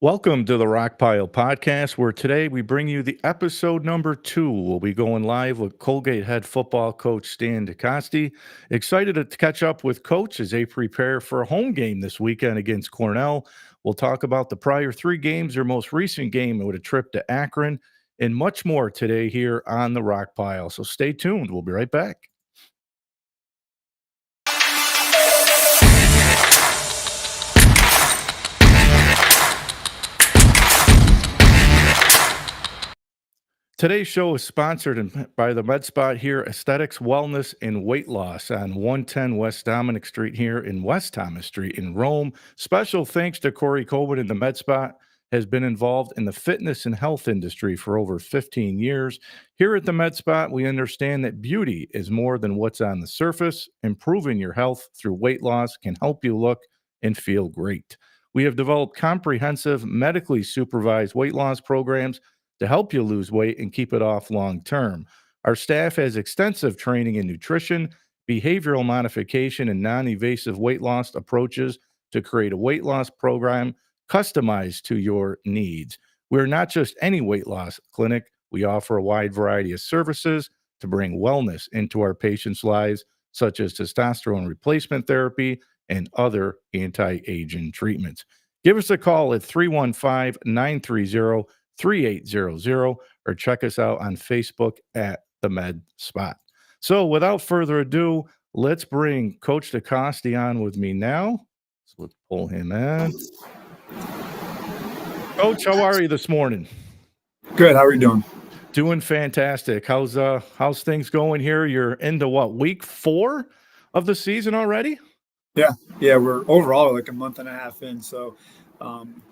Welcome to the Rockpile Podcast, where today we bring you the episode number 2. We'll be going live with Colgate Head Football Coach Stan Dakosty. Excited to catch up with Coach as they prepare for a home game this weekend against Cornell. We'll talk about the prior 3 games, their most recent game with a trip to Akron, and much more today here on the Rockpile. So stay tuned. We'll be right back. Today's show is sponsored by the Med Spot here, Aesthetics, Wellness, and Weight Loss on 110 West Dominic Street here in West Thomas Street in Rome. Special thanks to Corey Colbert and the Med Spot has been involved in the fitness and health industry for over 15 years. Here at the Med Spot, we understand that beauty is more than what's on the surface. Improving your health through weight loss can help you look and feel great. We have developed comprehensive, medically supervised weight loss programs to help you lose weight and keep it off long term. Our staff has extensive training in nutrition, behavioral modification, and non-invasive weight loss approaches to create a weight loss program customized to your needs. We're not just any weight loss clinic. We offer a wide variety of services to bring wellness into our patients' lives, such as testosterone replacement therapy and other anti-aging treatments. Give us a call at 315-930-3800 or check us out on Facebook at the Med Spot. So without further ado, let's bring Coach Dakosty on with me now. So let's pull him in. Coach, how are you this morning? Good. How are you doing? Doing fantastic. How's things going here? You're into what, week 4 of the season already? Yeah. We're overall like a month and a half in, so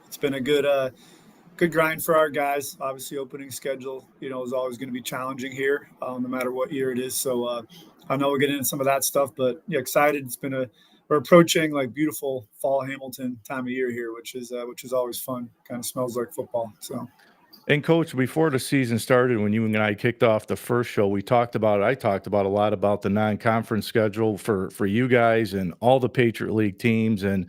it's been a good grind for our guys. Obviously, opening schedule, is always going to be challenging here, no matter what year it is. So I know we'll get into some of that stuff, but excited. We're approaching like beautiful fall Hamilton time of year here, which is always fun. Kind of smells like football. So. And Coach, before the season started, when you and I kicked off the first show, I talked about a lot about the non-conference schedule for you guys and all the Patriot League teams. And,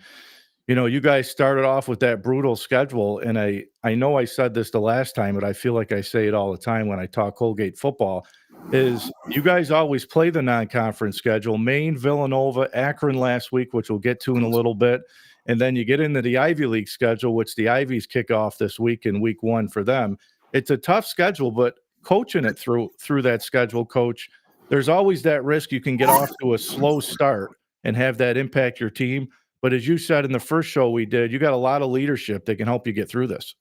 you guys started off with that brutal schedule. And I know I said this the last time, but I feel like I say it all the time when I talk Colgate football, is you guys always play the non-conference schedule, Maine, Villanova, Akron last week, which we'll get to in a little bit. And then you get into the Ivy League schedule, which the Ivies kick off this week in week 1 for them. It's a tough schedule, but coaching it through that schedule, Coach, there's always that risk you can get off to a slow start and have that impact your team. But as you said in the first show we did, you got a lot of leadership that can help you get through this.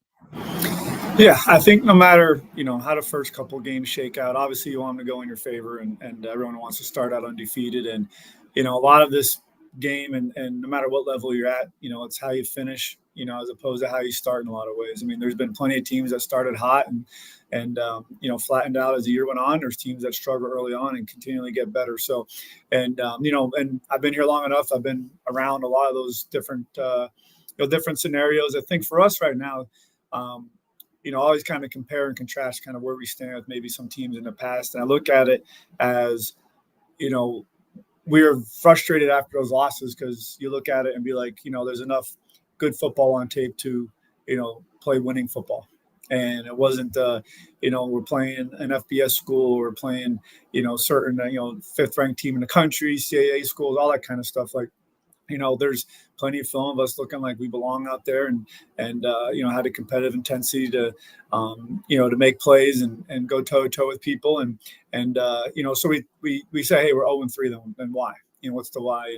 Yeah, I think no matter, how the first couple of games shake out, obviously you want them to go in your favor and everyone wants to start out undefeated. And, a lot of this game and no matter what level you're at, it's how you finish, as opposed to how you start in a lot of ways. I mean, there's been plenty of teams that started hot and flattened out as the year went on. There's teams that struggle early on and continually get better. So, and I've been here long enough. I've been around a lot of those different scenarios. I think for us right now, always kind of compare and contrast kind of where we stand with maybe some teams in the past. And I look at it as, we are frustrated after those losses because you look at it and be like, there's enough good football on tape to, play winning football. And it wasn't, we're playing an FBS school, we're playing, certain, fifth-ranked team in the country, CAA schools, all that kind of stuff. Like, there's plenty of film of us looking like we belong out there and had a competitive intensity to, to make plays and go toe to toe with people. So we say, hey, we're 0-3, then why? What's the why?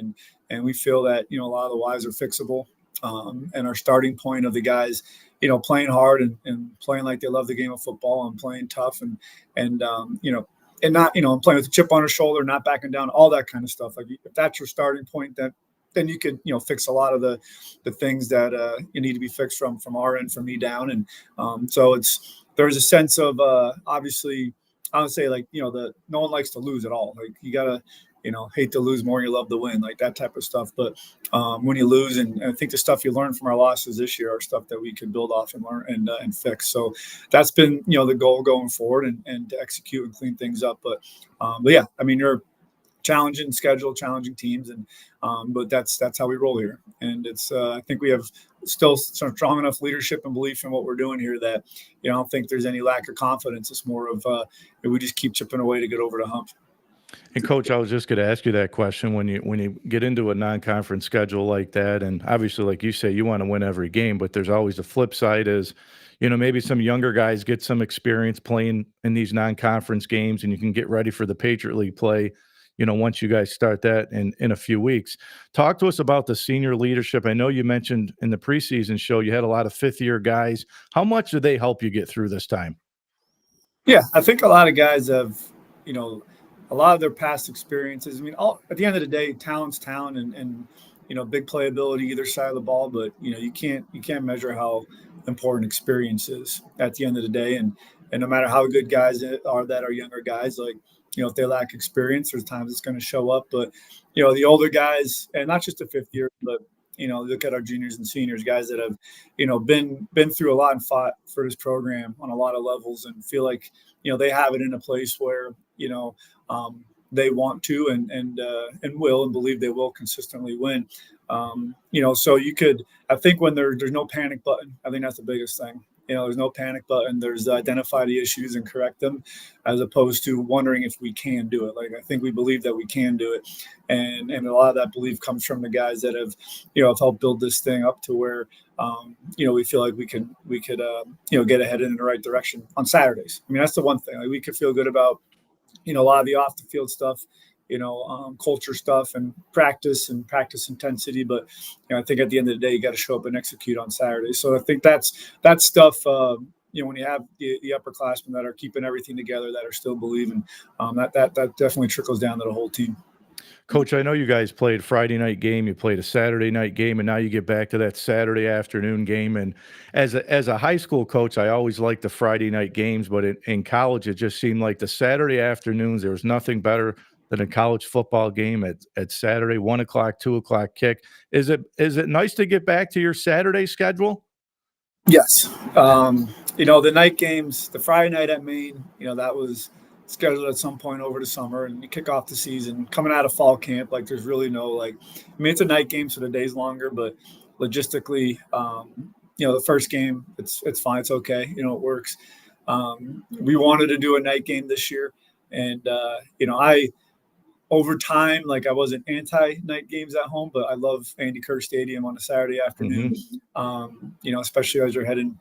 And we feel that, a lot of the whys are fixable. And our starting point of the guys, playing hard and playing like they love the game of football and playing tough and not, playing with a chip on their shoulder, not backing down, all that kind of stuff. Like if that's your starting point, then you could, fix a lot of the things that you need to be fixed from our end, from me down. And so there's a sense of obviously, I would say like, no one likes to lose at all. Like you gotta, hate to lose more, you love to win, like that type of stuff. But when you lose, and I think the stuff you learned from our losses this year are stuff that we could build off and learn and fix. So that's been, the goal going forward and to execute and clean things up. But yeah, I mean, challenging schedule, challenging teams, and but that's how we roll here. And it's I think we have still some strong enough leadership and belief in what we're doing here that I don't think there's any lack of confidence. It's more of we just keep chipping away to get over the hump. And coach, I was just going to ask you that question when you get into a non-conference schedule like that, and obviously, like you say, you want to win every game, but there's always a flip side is, maybe some younger guys get some experience playing in these non-conference games, and you can get ready for the Patriot League play. Once you guys start that in a few weeks. Talk to us about the senior leadership. I know you mentioned in the preseason show you had a lot of fifth-year guys. How much do they help you get through this time? Yeah, I think a lot of guys have, a lot of their past experiences. I mean, at the end of the day, talent's talent, and big playability either side of the ball. But you can't measure how important experience is at the end of the day. And no matter how good guys are that are younger guys, like if they lack experience, there's times it's going to show up. But the older guys, and not just the fifth year, but look at our juniors and seniors, guys that have been through a lot and fought for this program on a lot of levels, and feel like they have it in a place where they want to and will and believe they will consistently win. So I think when there's no panic button, I think that's the biggest thing. There's no panic button. There's identify the issues and correct them, as opposed to wondering if we can do it. Like, I think we believe that we can do it. And a lot of that belief comes from the guys that have helped build this thing up to where, we feel like we could get ahead in the right direction on Saturdays. I mean, that's the one thing. Like, we could feel good about, a lot of the off the field stuff, culture stuff and practice intensity. But, I think at the end of the day, you got to show up and execute on Saturday. So I think that's stuff, when you have the upperclassmen that are keeping everything together, that are still believing, that definitely trickles down to the whole team. Coach, I know you guys played Friday night game, you played a Saturday night game, and now you get back to that Saturday afternoon game. And as a high school coach, I always liked the Friday night games, but in college, it just seemed like the Saturday afternoons, there was nothing better than a college football game at Saturday, 1 o'clock, 2 o'clock kick. Is it nice to get back to your Saturday schedule? Yes. The night games, the Friday night at Maine, that was scheduled at some point over the summer, and you kick off the season coming out of fall camp. Like, there's really no, it's a night game, so the day's longer, but logistically, the first game, it's fine. It's okay. It works. We wanted to do a night game this year. And, over time, I wasn't anti-night games at home, but I love Andy Kerr Stadium on a Saturday afternoon, especially as you're heading,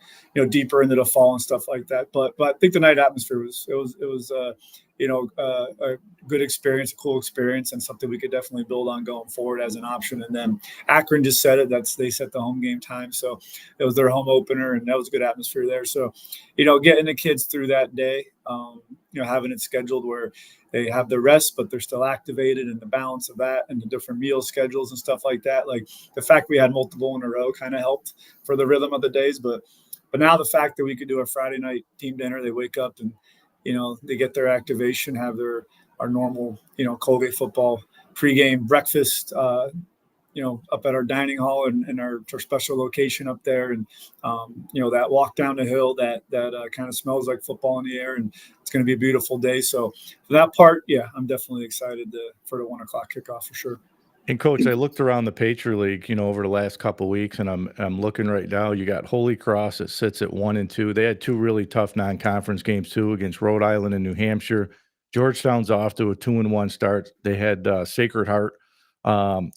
deeper into the fall and stuff like that. But I think the night atmosphere was a good experience, a cool experience, and something we could definitely build on going forward as an option. And then Akron just said it. They set the home game time, so it was their home opener, and that was a good atmosphere there. So, getting the kids through that day, having it scheduled where they have the rest, but they're still activated, and the balance of that and the different meal schedules and stuff like that. Like, the fact we had multiple in a row kind of helped for the rhythm of the days. But now the fact that we could do a Friday night team dinner, they wake up and, they get their activation, have our normal, Colgate football pregame breakfast, up at our dining hall and our special location up there. And, that walk down the hill that kind of smells like football in the air, and it's going to be a beautiful day. So for that part, yeah, I'm definitely excited for the 1 o'clock kickoff for sure. And Coach, I looked around the Patriot League, over the last couple of weeks, and I'm looking right now. You got Holy Cross that sits at 1 and 2. They had two really tough non-conference games too, against Rhode Island and New Hampshire. Georgetown's off to a 2-1 start. They had Sacred Heart.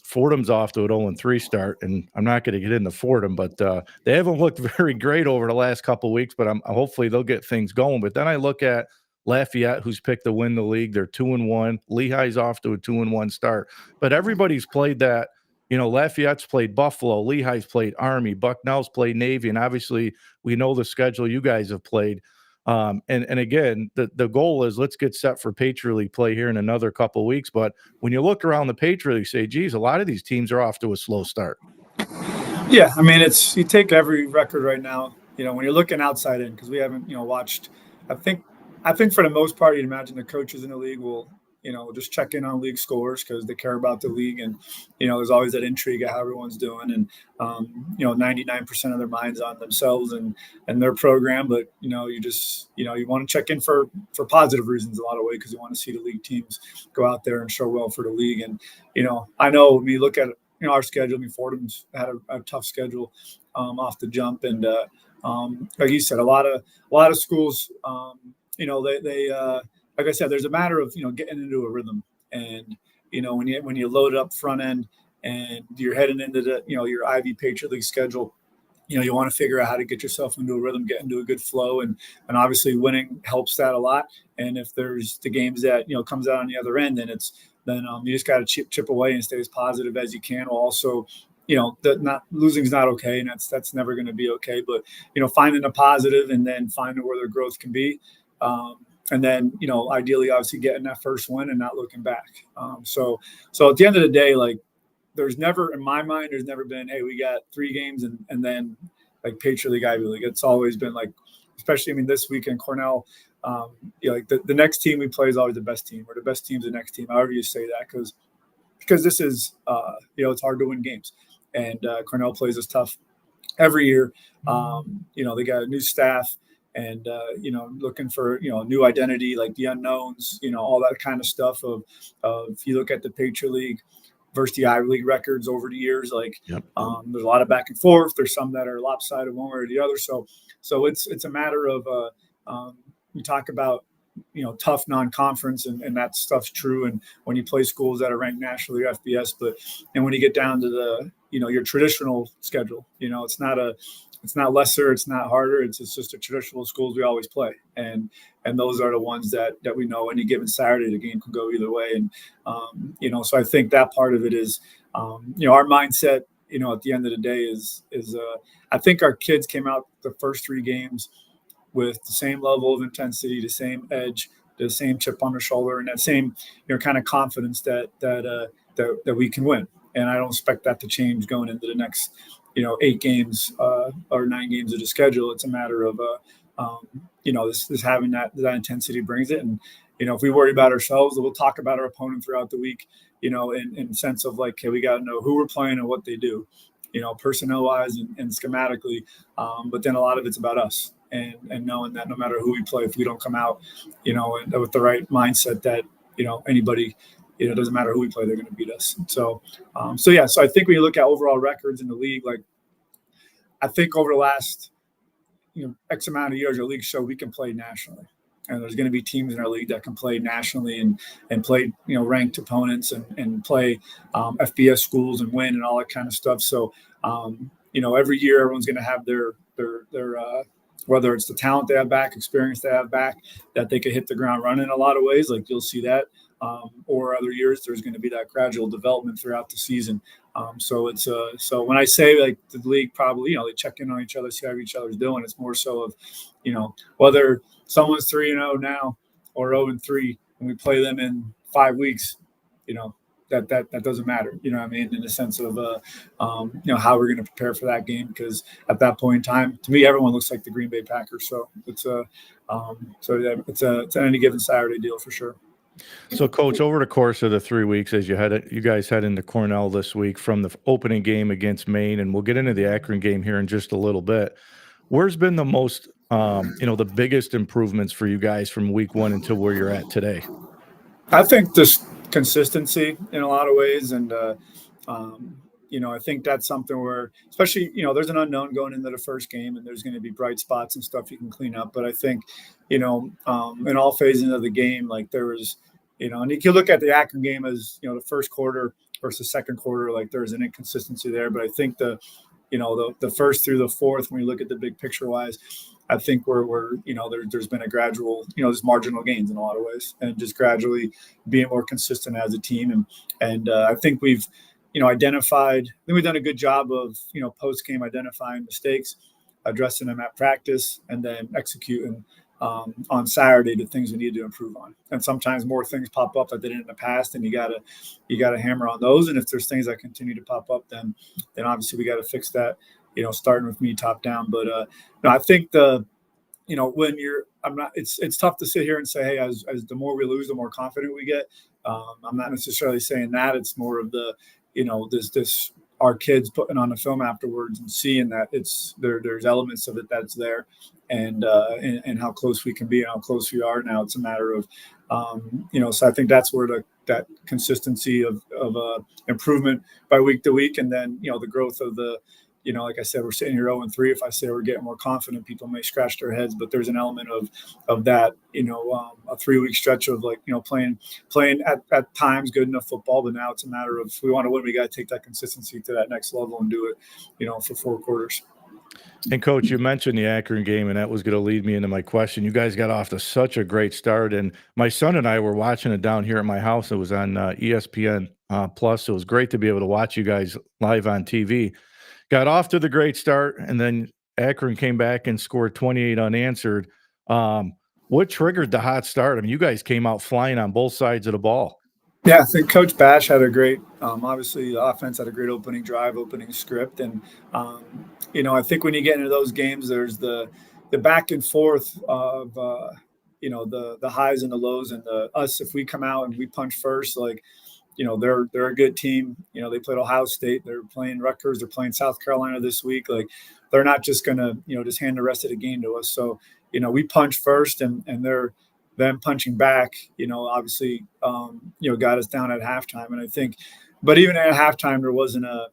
Fordham's off to an 0-3 start, and I'm not going to get into Fordham, but they haven't looked very great over the last couple of weeks. But hopefully they'll get things going. But then I look at Lafayette, who's picked to win the league. They're 2-1. Lehigh's off to a 2-1 start. But everybody's played that. Lafayette's played Buffalo. Lehigh's played Army. Bucknell's played Navy. And obviously, we know the schedule you guys have played. And again, the goal is let's get set for Patriot League play here in another couple of weeks. But when you look around the Patriot League, you say, geez, a lot of these teams are off to a slow start. Yeah, I mean, you take every record right now, when you're looking outside in, because we haven't, watched. I think for the most part, you'd imagine the coaches in the league will just check in on league scores because they care about the league. And, there's always that intrigue of how everyone's doing. And, 99% of their minds on themselves and their program. But, you want to check in for positive reasons a lot of ways because you want to see the league teams go out there and show well for the league. And, I know when you look at, our schedule, Fordham's had a tough schedule off the jump. And, like you said, a lot of schools, they like I said, there's a matter of, getting into a rhythm. And, when you load up front end and you're heading into the, your Ivy Patriot League schedule, you want to figure out how to get yourself into a rhythm, get into a good flow. And obviously winning helps that a lot. And if there's the games that, comes out on the other end, then you just got to chip away and stay as positive as you can. Also, not losing is not okay. And that's never going to be okay. But, finding a positive and then finding where their growth can be. And then, ideally, obviously getting that first win and not looking back. So at the end of the day, like, there's never, in my mind, there's never been, hey, we got 3 games and then like Patriot League, Ivy League. It's always been like, especially, this weekend, Cornell, like the next team we play is always the best team, or the best team's the next team, however you say that, because this is, it's hard to win games. And Cornell plays us tough every year. They got a new staff. And, looking for, new identity, like the unknowns, all that kind of stuff of if you look at the Patriot League versus the Ivy League records over the years, like there's a lot of back and forth. There's some that are lopsided one way or the other. So it's a matter of you talk about, tough non-conference and that stuff's true. And when you play schools that are ranked nationally or FBS, and when you get down to the, your traditional schedule, it's not lesser, it's not harder. It's just the traditional schools we always play. And those are the ones that we know any given Saturday, the game can go either way. And, so I think that part of it is, our mindset, at the end of the day is I think our kids came out the first 3 games with the same level of intensity, the same edge, the same chip on their shoulder, and that same, kind of confidence that we can win. And I don't expect that to change going into the next, 8 games or 9 games of the schedule. It's a matter of, this having that intensity brings it. And, if we worry about ourselves, we'll talk about our opponent throughout the week, in sense of like, hey, we got to know who we're playing and what they do, personnel wise and schematically. But then a lot of it's about us and knowing that no matter who we play, if we don't come out, and with the right mindset that, anybody, it doesn't matter who we play, they're going to beat us. So I think when you look at overall records in the league, like I think over the last, X amount of years, our league show we can play nationally. And there's going to be teams in our league that can play nationally and play, ranked opponents and play FBS schools and win and all that kind of stuff. So, every year everyone's going to have their whether it's the talent they have back, experience they have back, that they could hit the ground running in a lot of ways. Like you'll see that. Or other years, there's going to be that gradual development throughout the season. So when I say like the league probably, they check in on each other, see how each other's doing. It's more so of, whether someone's 3-0 now or 0-3, and we play them in 5 weeks, that doesn't matter. In the sense of, how we're going to prepare for that game, because at that point in time, to me, everyone looks like the Green Bay Packers. So it's an any given Saturday deal for sure. So, Coach, over the course of the 3 weeks, as you guys head into Cornell this week from the opening game against Maine, and we'll get into the Akron game here in just a little bit. Where's been the most, the biggest improvements for you guys from week 1 until where you're at today? I think just consistency in a lot of ways, and I think that's something where, especially, there's an unknown going into the first game, and there's going to be bright spots and stuff you can clean up. But I think, in all phases of the game, like there was, and if you look at the Akron game as, the first quarter versus the second quarter, like there's an inconsistency there. But I think the first through the fourth, when you look at the big picture wise, I think there's been a gradual, there's marginal gains in a lot of ways, and just gradually being more consistent as a team. And I think we've, identified, I think we've done a good job of, post-game identifying mistakes, addressing them at practice, and then executing on Saturday the things we need to improve on. And sometimes more things pop up that they didn't in the past, and you gotta hammer on those. And if there's things that continue to pop up, then obviously we got to fix that, starting with me top down. But I think the when it's tough to sit here and say, hey, as the more we lose, the more confident we get. I'm not necessarily saying that. It's more of the, this our kids putting on the film afterwards and seeing that there's elements of it that's there, and how close we can be and how close we are. Now it's a matter of, so I think that's where that consistency of improvement by week to week, and then, the growth of the, like I said, we're sitting here 0-3. If I say we're getting more confident, people may scratch their heads, but there's an element of that, a 3-week stretch of playing at times good enough football. But now it's a matter of, if we want to win, we got to take that consistency to that next level and do it, for 4 quarters. And Coach, you mentioned the Akron game, and that was going to lead me into my question. You guys got off to such a great start, and my son and I were watching it down here at my house. It was on ESPN Plus. It was great to be able to watch you guys live on TV. Got off to the great start, and then Akron came back and scored 28 unanswered. What triggered the hot start? I mean, you guys came out flying on both sides of the ball. Yeah, I think Coach Bash had a great, obviously the offense had a great opening drive, opening script. And, I think when you get into those games, there's the back and forth of, the highs and the lows, and us, if we come out and we punch first, they're a good team. They played Ohio State. They're playing Rutgers. They're playing South Carolina this week. They're not just going to, just hand the rest of the game to us. So, we punch first, and they're them punching back, obviously, got us down at halftime. And I think, but even at halftime, there wasn't a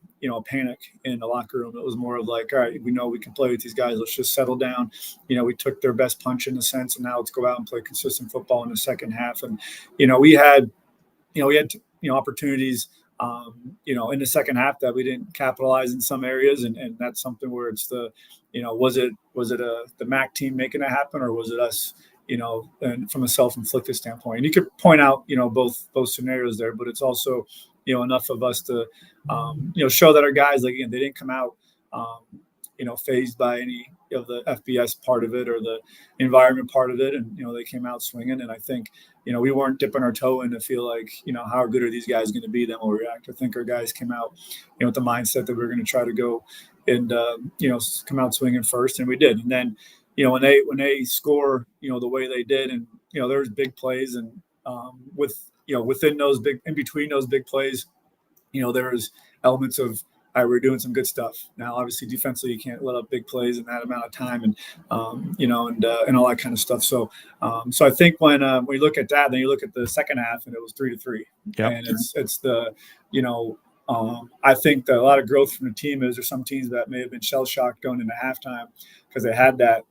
panic in the locker room. It was more of all right, we know we can play with these guys. Let's just settle down. We took their best punch in a sense, and now let's go out and play consistent football in the second half. And, we had opportunities, in the second half that we didn't capitalize in some areas. And that's something where it's the, was it the MAC team making it happen, or was it us, and from a self-inflicted standpoint? And you could point out, both scenarios there, but it's also, enough of us to, show that our guys, they didn't come out, phased by any of the FBS part of it or the environment part of it. And, they came out swinging. And I think, we weren't dipping our toe in to feel like, how good are these guys going to be, then we'll react. I think our guys came out, with the mindset that we we're going to try to go and, come out swinging first. And we did. And then, when they score, the way they did, and, there's big plays, and within those in between those big plays, there's elements of, all right, we're doing some good stuff. Now, obviously, defensively, you can't let up big plays in that amount of time, and and all that kind of stuff. So, I think when we look at that, then you look at the second half, and it was 3-3. Yep. And it's the I think that a lot of growth from the team is there's some teams that may have been shell shocked going into halftime because they had that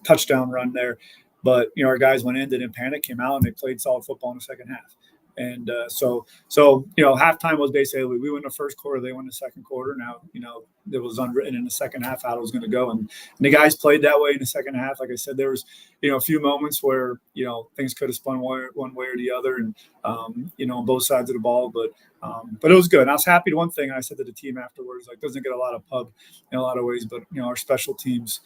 touchdown run there, but our guys went in, didn't panic, came out, and they played solid football in the second half. And so halftime was basically we win the first quarter, they win the second quarter. Now it was unwritten in the second half how it was going to go, and the guys played that way in the second half. Like I said, there was a few moments where things could have spun one way or the other, and on both sides of the ball, but it was good. And I was happy. One thing I said to the team afterwards, doesn't get a lot of pub in a lot of ways, but our special teams,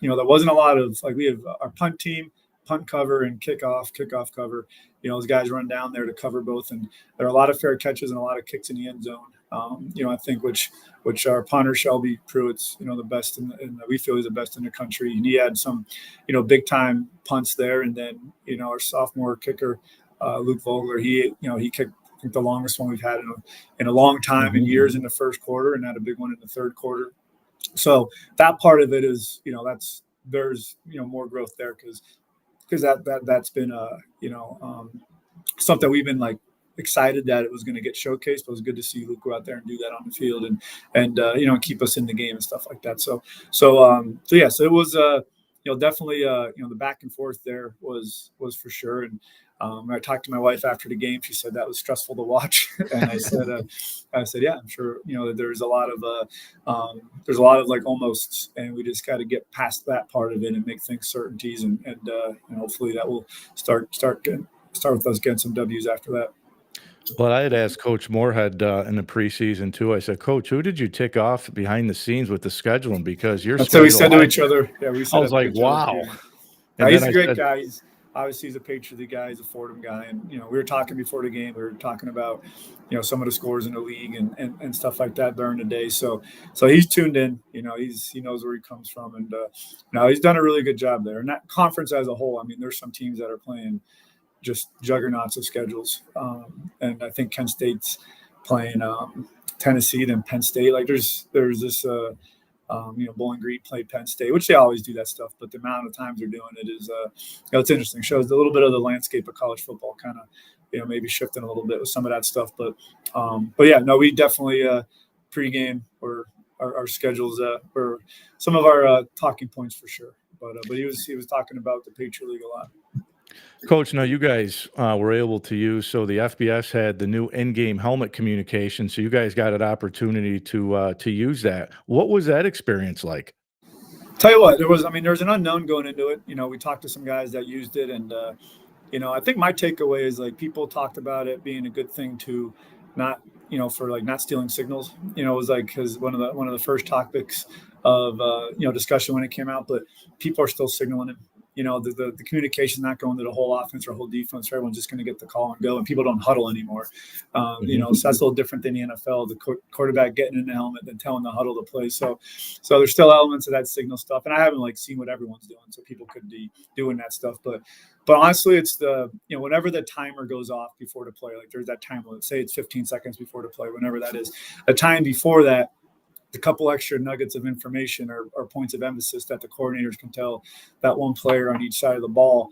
there wasn't a lot of we have our punt team, punt cover, and kickoff cover. Those guys run down there to cover both, and there are a lot of fair catches and a lot of kicks in the end zone. I think which our punter Shelby Pruitt's the best we feel he's the best in the country, and he had some big time punts there. And then our sophomore kicker Luke Vogler, he kicked I think the longest one we've had in a long time, in years, in the first quarter, and had a big one in the third quarter. So that part of it is there's more growth there because that's been something we've been excited that it was going to get showcased, but it was good to see Luke go out there and do that on the field and keep us in the game and stuff like that. So it was definitely the back and forth there was for sure. And I talked to my wife after the game. She said that was stressful to watch, and I said, yeah, I'm sure there's a lot of almosts, and we just got to get past that part of it and make things certainties, and hopefully that will start with us getting some W's after that. Well, I had asked Coach Moorhead in the preseason too. I said, Coach, who did you tick off behind the scenes with the scheduling? Because your that's what we said to each other. Yeah, we said. I was like, wow. Yeah, he's a great guy. obviously he's a Patriot League guy, he's a Fordham guy, and we were talking before the game. We were talking about some of the scores in the league and stuff like that during the day. So he's tuned in. He knows where he comes from, and he's done a really good job there. And that conference as a whole, I mean, there's some teams that are playing just juggernauts of schedules, and I think Kent State's playing Tennessee, then Penn State. Like there's this. Bowling Green played Penn State, which they always do that stuff, but the amount of times they're doing it is, it's interesting. Shows a little bit of the landscape of college football, kind of, maybe shifting a little bit with some of that stuff. But yeah, no, we definitely pregame or our schedules were some of our talking points for sure. But he was talking about the Patriot League a lot. Coach, now you guys were able to use, so the FBS had the new in-game helmet communication, so you guys got an opportunity to use that. What was that experience like? Tell you what, there was an unknown going into it. We talked to some guys that used it, and I think my takeaway is like people talked about it being a good thing to not, for like not stealing signals. It was like because one of the first topics of discussion when it came out, but people are still signaling it. The communication not going to the whole offense or whole defense. Everyone's just going to get the call and go, and people don't huddle anymore. So that's a little different than the NFL. The quarterback getting in the helmet and telling the huddle to play. So there's still elements of that signal stuff, and I haven't seen what everyone's doing, so people could be doing that stuff. But honestly, it's the whenever the timer goes off before the play, like there's that time limit. Say it's 15 seconds before the play, whenever that is. A time before that, a couple extra nuggets of information or points of emphasis that the coordinators can tell that one player on each side of the ball.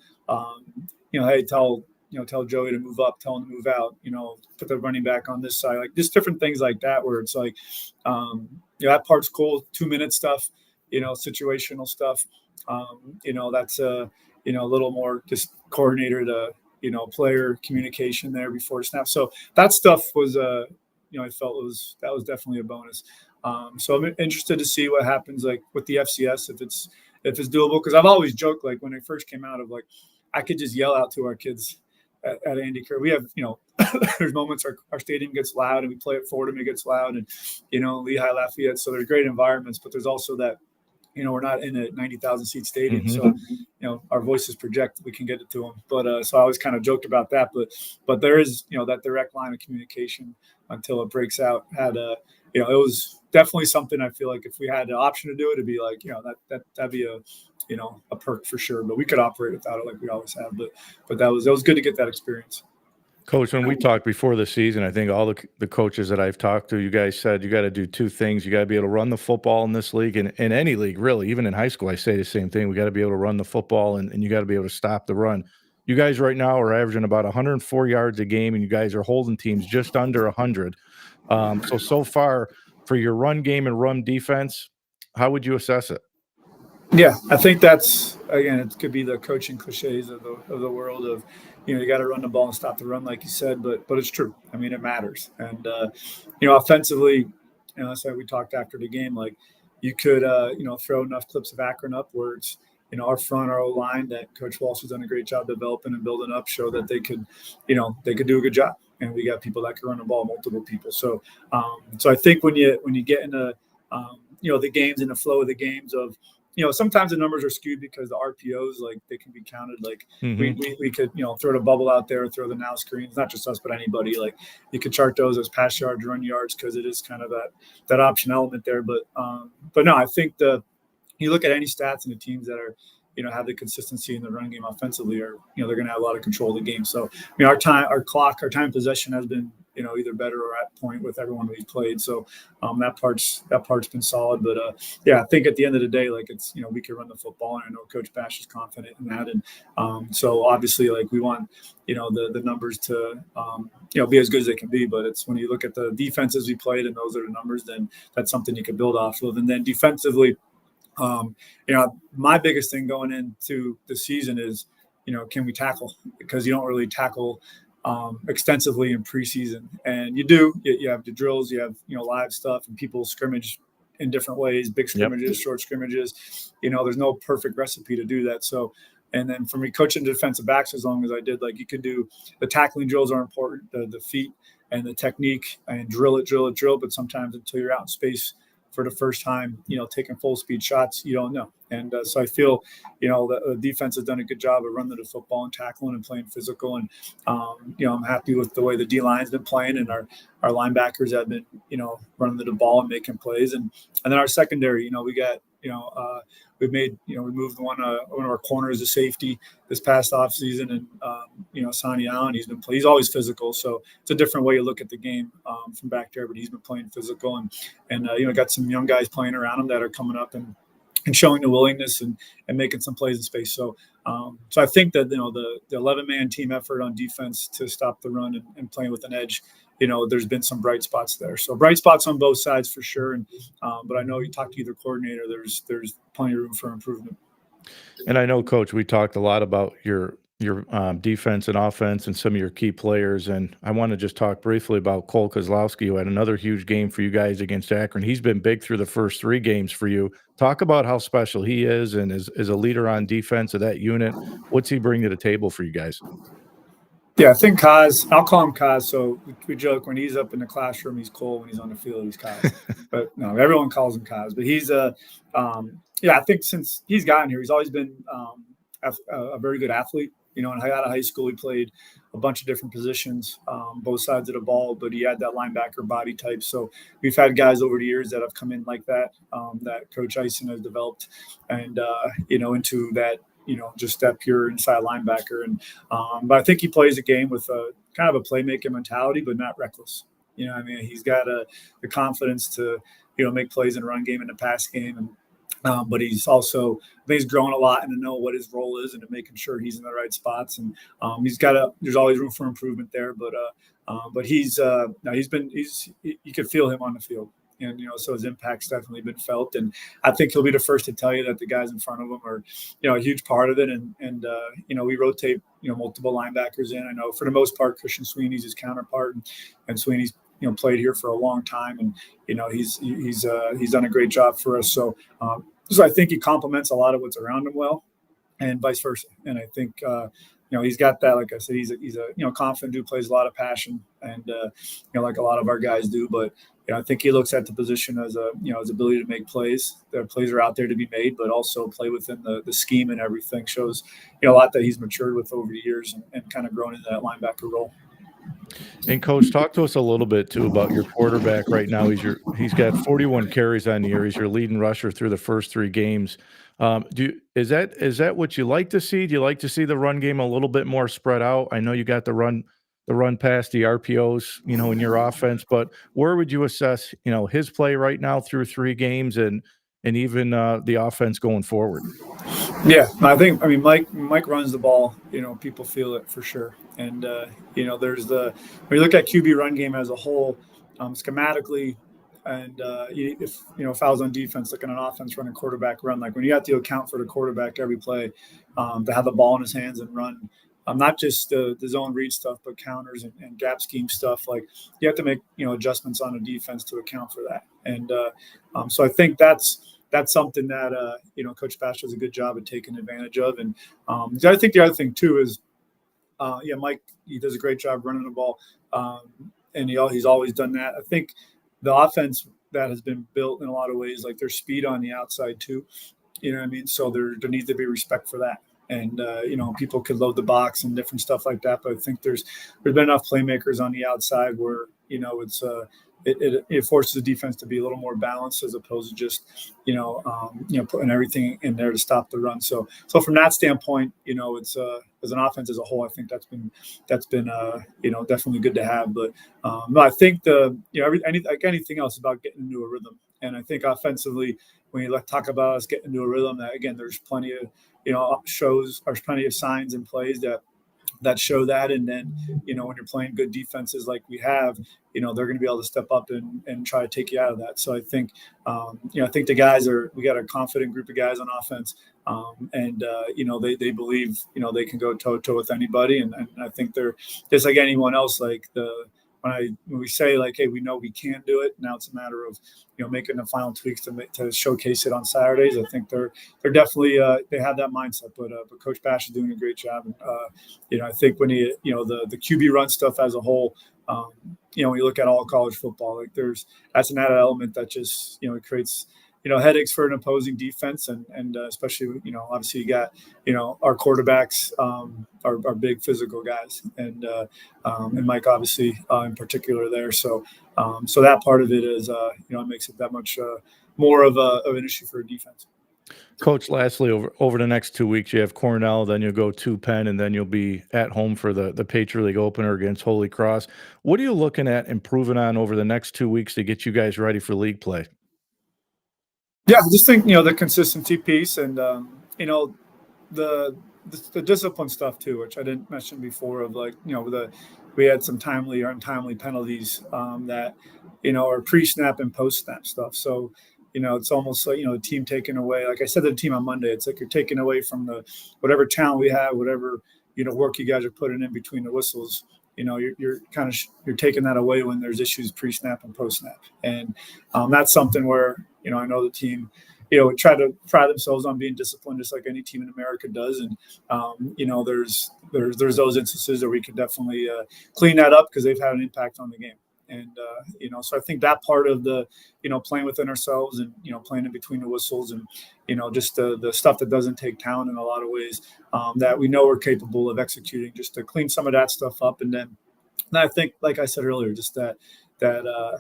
Hey, tell Joey to move up, tell him to move out. Put the running back on this side, like just different things like that. Where it's like, that part's cool. 2-minute stuff, situational stuff. That's a little more just coordinator to player communication there before the snap. So that stuff was I felt that was definitely a bonus. So I'm interested to see what happens like with the FCS if it's doable, because I've always joked like when it first came out of like I could just yell out to our kids at Andy Kerr. We have there's moments our stadium gets loud and we play at Fordham, it gets loud, and Lehigh Lafayette, so there's great environments, but there's also that we're not in a 90,000 seat stadium, so our voices project. We can get it to them, but so I always kind of joked about that. But there is that direct line of communication until it breaks out. It was definitely something I feel like if we had the option to do it, it'd be like that'd be a perk for sure. But we could operate without it like we always have. But that was good to get that experience. Coach, when we talked before the season, I think all the coaches that I've talked to, you guys said you got to do two things. You got to be able to run the football in this league, and in any league, really. Even in high school, I say the same thing. We got to be able to run the football, and you got to be able to stop the run. You guys right now are averaging about 104 yards a game, and you guys are holding teams just under 100. So far, for your run game and run defense, how would you assess it? Yeah, I think that's, again, it could be the coaching cliches of the world of, you got to run the ball and stop the run, like you said, but it's true. I mean, it matters. And, offensively, that's why we talked after the game, like you could, throw enough clips of Akron up where it's, our front, our O-line that Coach Walsh has done a great job developing and building up, show that they could do a good job. And we got people that can run the ball, multiple people. So I think when you get into, the games and the flow of the games of, sometimes the numbers are skewed because the RPOs, like they can be counted. Like we could, throw the bubble out there, throw the now screens, not just us, but anybody. Like you could chart those as pass yards, run yards, because it is kind of that option element there. But no, I think you look at any stats and the teams that are, have the consistency in the run game offensively, or they're going to have a lot of control of the game. So our time of possession has been either better or at point with everyone we've played. So that part's been solid. But yeah, I think at the end of the day, like it's we can run the football, and I know Coach Bash is confident in that. And so obviously, like we want the numbers to be as good as they can be. But it's when you look at the defenses we played and those are the numbers, then that's something you can build off of. And then defensively, my biggest thing going into the season is, can we tackle? Because you don't really tackle extensively in preseason, and you have the drills, you have live stuff, and people scrimmage in different ways, big scrimmages, short scrimmages. There's no perfect recipe to do that. So, and then for me, coaching defensive backs, as long as I did, like you could do the tackling drills are important, the feet and the technique, and drill it. But sometimes until you're out in space for the first time, taking full speed shots, you don't know. And so I feel, the defense has done a good job of running the football and tackling and playing physical. And, I'm happy with the way the D-line's been playing, and our linebackers have been, running the ball and making plays. And then our secondary, we got, we moved one of our corners to safety this past offseason, and Sonny Allen, he's always physical, so it's a different way to look at the game from back there. But he's been playing physical, and got some young guys playing around him that are coming up and showing the willingness and making some plays in space. So I think that the 11-man team effort on defense to stop the run and playing with an edge, there's been some bright spots there. So bright spots on both sides for sure. And but I know you talk to either coordinator, there's plenty of room for improvement. And I know, Coach, we talked a lot about your defense and offense and some of your key players, and I want to just talk briefly about Cole Kozlowski, who had another huge game for you guys against Akron. He's been big through the first 3 games for you. Talk about how special he is and is a leader on defense of that unit. What's he bring to the table for you guys? Yeah, I think Kaz, I'll call him Kaz. So we joke when he's up in the classroom, he's Cole. When he's on the field, he's Kaz. But no, everyone calls him Kaz. But he's I think since he's gotten here, he's always been a very good athlete. And out of high school, he played a bunch of different positions, both sides of the ball, but he had that linebacker body type. So we've had guys over the years that have come in like that, that Coach Eisen has developed, and into that, just that pure inside linebacker. And but I think he plays a game with a kind of a playmaking mentality, but not reckless. He's got the confidence to make plays in the run game and the pass game, and but he's also, I think he's grown a lot and to know what his role is and to making sure he's in the right spots. And there's always room for improvement there. But he's you could feel him on the field. And, so his impact's definitely been felt. And I think he'll be the first to tell you that the guys in front of him are, a huge part of it. And we rotate, multiple linebackers in. I know for the most part, Christian Sweeney's his counterpart, and Sweeney's, played here for a long time, and he's done a great job for us. So I think he complements a lot of what's around him well, and vice versa. And I think he's got that. Like I said, he's a confident dude, plays a lot of passion, and like a lot of our guys do. But I think he looks at the position as his ability to make plays. The plays are out there to be made, but also play within the scheme and everything. Shows a lot that he's matured with over the years and kind of grown into that linebacker role. And Coach, talk to us a little bit too about your quarterback right now. He's got 41 carries on the year. He's your leading rusher through the first 3 games. Is that what you like to see? Do you like to see the run game a little bit more spread out? I know you got the run past the RPOs, in your offense, but where would you assess, his play right now through 3 games and even the offense going forward? Yeah, I mean, Mike runs the ball, people feel it for sure. And, there's when you look at QB run game as a whole, schematically, and if I was on defense looking at offense running quarterback run, like when you have to account for the quarterback every play, to have the ball in his hands and run, not just the zone read stuff, but counters and gap scheme stuff. Like you have to make, adjustments on a defense to account for that. And so I think that's something that, Coach Bash does a good job of taking advantage of. And I think the other thing too is, Mike, he does a great job running the ball. And he's always done that. I think the offense that has been built in a lot of ways, like there's speed on the outside too. So there needs to be respect for that. And, people could load the box and different stuff like that. But I think there's been enough playmakers on the outside where, it forces the defense to be a little more balanced as opposed to just, putting everything in there to stop the run. So from that standpoint, it's as an offense as a whole, I think that's been definitely good to have. But no, I think like anything else about getting into a rhythm. And I think offensively, when you talk about us getting into a rhythm, that again, there's plenty of there's plenty of signs and plays that show that. And then, when you're playing good defenses like we have, they're going to be able to step up and try to take you out of that. So I think, I think the guys we got a confident group of guys on offense. And they believe, they can go toe to toe with anybody. And I think they're just like anyone else, like when we say like, hey, we know we can do it. Now it's a matter of, making the final tweaks to showcase it on Saturdays. I think they're definitely, they have that mindset, but Coach Bash is doing a great job. And, I think when the QB run stuff as a whole, when you look at all college football, like that's an added element that just, it creates, headaches for an opposing defense. And especially, obviously you got, our quarterbacks are big physical guys, and Mike obviously in particular there. So that part of it is, it makes it that much more of an issue for a defense. Coach, lastly, over the next 2 weeks, you have Cornell, then you'll go to Penn, and then you'll be at home for the Patriot League opener against Holy Cross. What are you looking at improving on over the next 2 weeks to get you guys ready for league play? Yeah, I just think the consistency piece, and the the discipline stuff too, which I didn't mention before. Of like we had some timely or untimely penalties that are pre-snap and post-snap stuff. So it's almost like the team taking away. Like I said to the team on Monday, it's like you're taking away from the whatever talent we have, whatever work you guys are putting in between the whistles. You're kind of you're taking that away when there's issues pre-snap and post-snap, and that's something where I know the team try to pride themselves on being disciplined, just like any team in America does. And there's those instances where we can definitely clean that up because they've had an impact on the game. And so I think that part of the playing within ourselves and playing in between the whistles and just the stuff that doesn't take talent in a lot of ways that we know we're capable of executing, just to clean some of that stuff up. And then I think, like I said earlier, just that the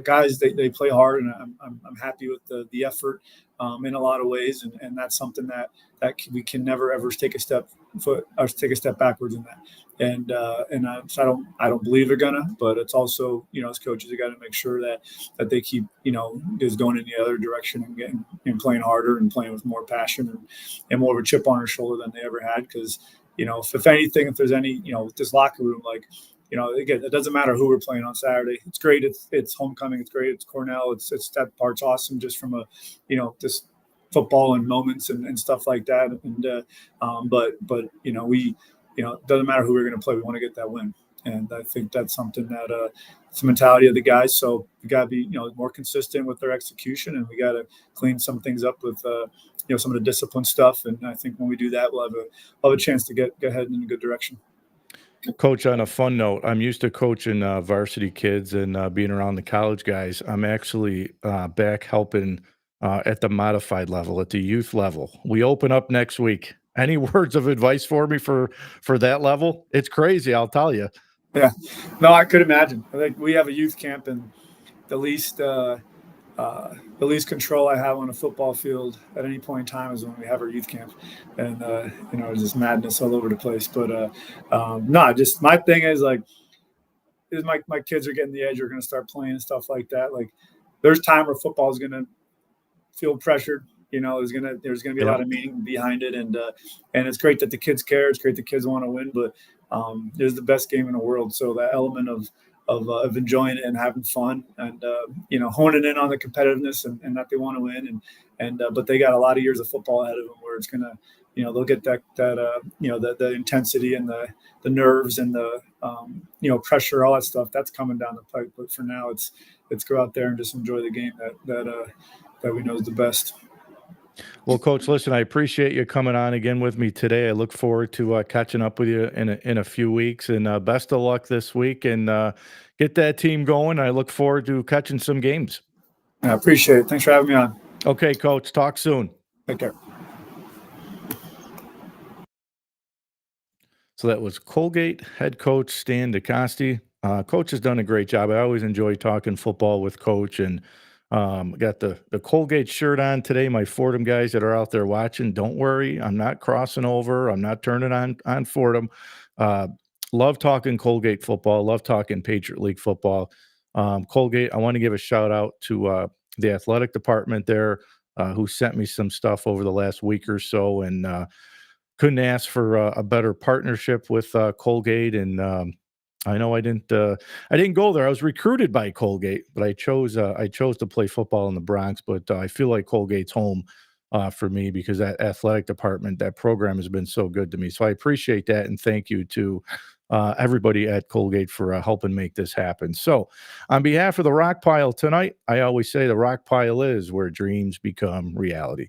guys they play hard, and I'm happy with the effort in a lot of ways, and that's something that we can never ever take a step backwards in that. And so I don't believe they're gonna, but it's also as coaches, you got to make sure that they keep just going in the other direction and getting and playing harder and playing with more passion and more of a chip on their shoulder than they ever had. Because if anything, if there's any with this locker room, like again, it doesn't matter who we're playing on Saturday. It's great. It's homecoming. It's great. It's Cornell. It's that part's awesome just from a just football and moments and stuff like that. And but we it doesn't matter who we're going to play. We want to get that win. And I think that's something that it's the mentality of the guys. So we got to be more consistent with their execution, and we got to clean some things up with some of the discipline stuff. And I think when we do that, we'll have a chance to get heading in a good direction. Coach, on a fun note, I'm used to coaching varsity kids and being around the college guys. I'm actually back helping at the modified level, at the youth level. We open up next week. Any words of advice for me for that level? It's crazy, I'll tell you. Yeah, no, I could imagine. I think we have a youth camp, and the least control I have on a football field at any point in time is when we have our youth camp, and it's just madness all over the place. But no, just my thing is like, is my kids are getting the edge, are going to start playing and stuff like that. Like, there's time where football is going to feel pressured. There's gonna be a lot of meaning behind it, and it's great that the kids care. It's great the kids want to win, but it's the best game in the world. So that element of enjoying it and having fun, and honing in on the competitiveness and that they want to win, and but they got a lot of years of football ahead of them where it's gonna they'll get that the intensity and the nerves and the pressure, all that stuff that's coming down the pipe. But for now, it's go out there and just enjoy the game that we know is the best. Well, Coach, listen, I appreciate you coming on again with me today. I look forward to catching up with you in a few weeks, and best of luck this week, and get that team going. I look forward to catching some games. I appreciate it. Thanks for having me on. Okay, Coach, talk soon. Take care. So that was Colgate head coach Stan Dakosty. Coach has done a great job. I always enjoy talking football with Coach, and got the Colgate shirt on today. My Fordham guys that are out there watching, don't worry, I'm not crossing over. I'm not turning on Fordham. Love talking Colgate football. Love talking Patriot League football. Colgate, I want to give a shout out to the athletic department there, who sent me some stuff over the last week or so, and couldn't ask for a better partnership with Colgate. And I know I didn't go there. I was recruited by Colgate, but I chose to play football in the Bronx. But I feel like Colgate's home for me, because that athletic department, that program has been so good to me. So I appreciate that, and thank you to everybody at Colgate for helping make this happen. So on behalf of the Rock Pile tonight, I always say the Rock Pile is where dreams become reality.